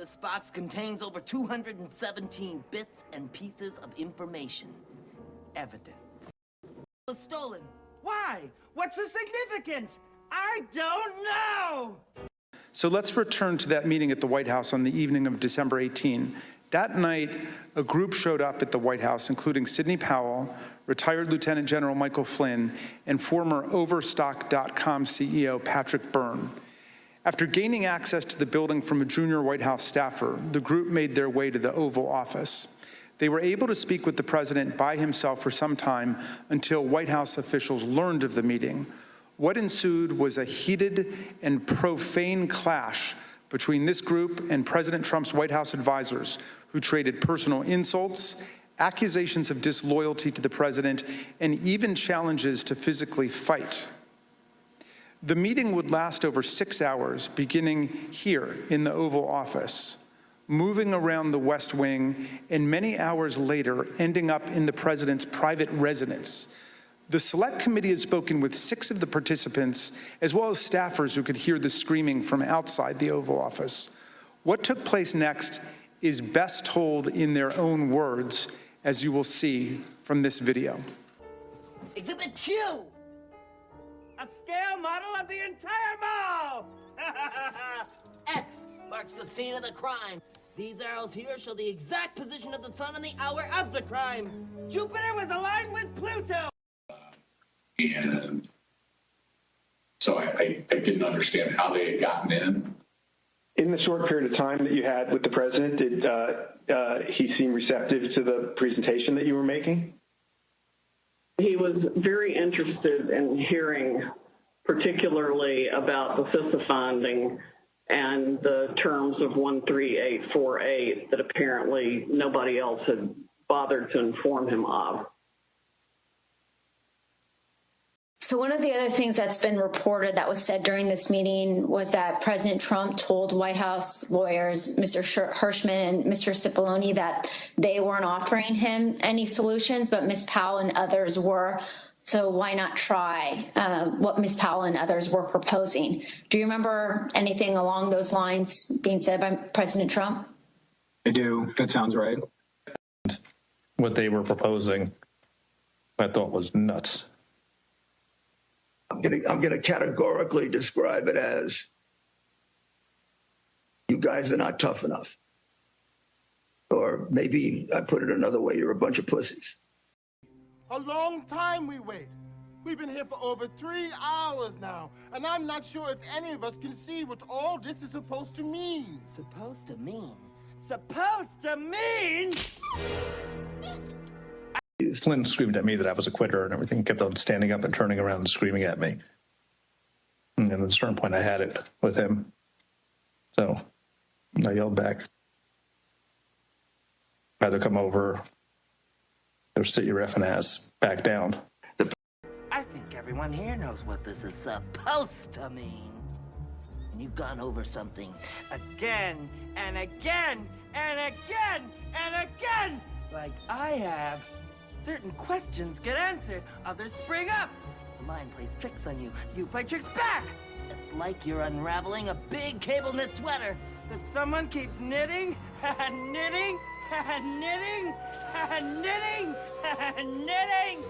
This box contains over 217 bits and pieces of information. Evidence. It was stolen. Why? What's the significance? I don't know! So let's return to that meeting at the White House on the evening of December 18. That night, a group showed up at the White House, including Sidney Powell, retired Lieutenant General Michael Flynn, and former Overstock.com CEO Patrick Byrne. After gaining access to the building from a junior White House staffer, the group made their way to the Oval Office. They were able to speak with the president by himself for some time until White House officials learned of the meeting. What ensued was a heated and profane clash between this group and President Trump's White House advisors, who traded personal insults, accusations of disloyalty to the president, and even challenges to physically fight. The meeting would last over 6 hours, beginning here in the Oval Office, moving around the West Wing, and many hours later, ending up in the president's private residence. The Select Committee has spoken with 6 of the participants, as well as staffers who could hear the screaming from outside the Oval Office. What took place next is best told in their own words, as you will see from this video. Exhibit Q! A scale model of the entire mall! X marks the scene of the crime. These arrows here show the exact position of the sun and the hour of the crime. Jupiter was aligned with Pluto! And so I didn't understand how they had gotten in. In the short period of time that you had with the president, did he seem receptive to the presentation that you were making? He was very interested in hearing particularly about the CISA finding and the terms of 13848 that apparently nobody else had bothered to inform him of. So one of the other things that's been reported that was said during this meeting was that President Trump told White House lawyers, Mr. Hirschman and Mr. Cipollone, that they weren't offering him any solutions, but Ms. Powell and others were. So why not try what Ms. Powell and others were proposing? Do you remember anything along those lines being said by President Trump? I do. That sounds right. What they were proposing, I thought was nuts. I'm going to categorically describe it as, you guys are not tough enough. Or maybe I put it another way, you're a bunch of pussies. A long time we wait. We've been here for over 3 hours now, and I'm not sure if any of us can see what all this is supposed to mean. Supposed to mean? Supposed to mean? Flynn screamed at me that I was a quitter and everything, kept on standing up and turning around and screaming at me. And at a certain point, I had it with him. So I yelled back. I had to come over, or sit your effing ass back down. I think everyone here knows what this is supposed to mean. And you've gone over something Again and again and again and again, like I have. Certain questions get answered, others spring up. The mind plays tricks on you. You play tricks back. It's like you're unraveling a big cable knit sweater that someone keeps knitting and knitting and knitting and knitting and knitting.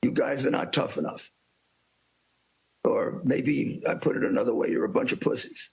You guys are not tough enough. Or maybe I put it another way, you're a bunch of pussies.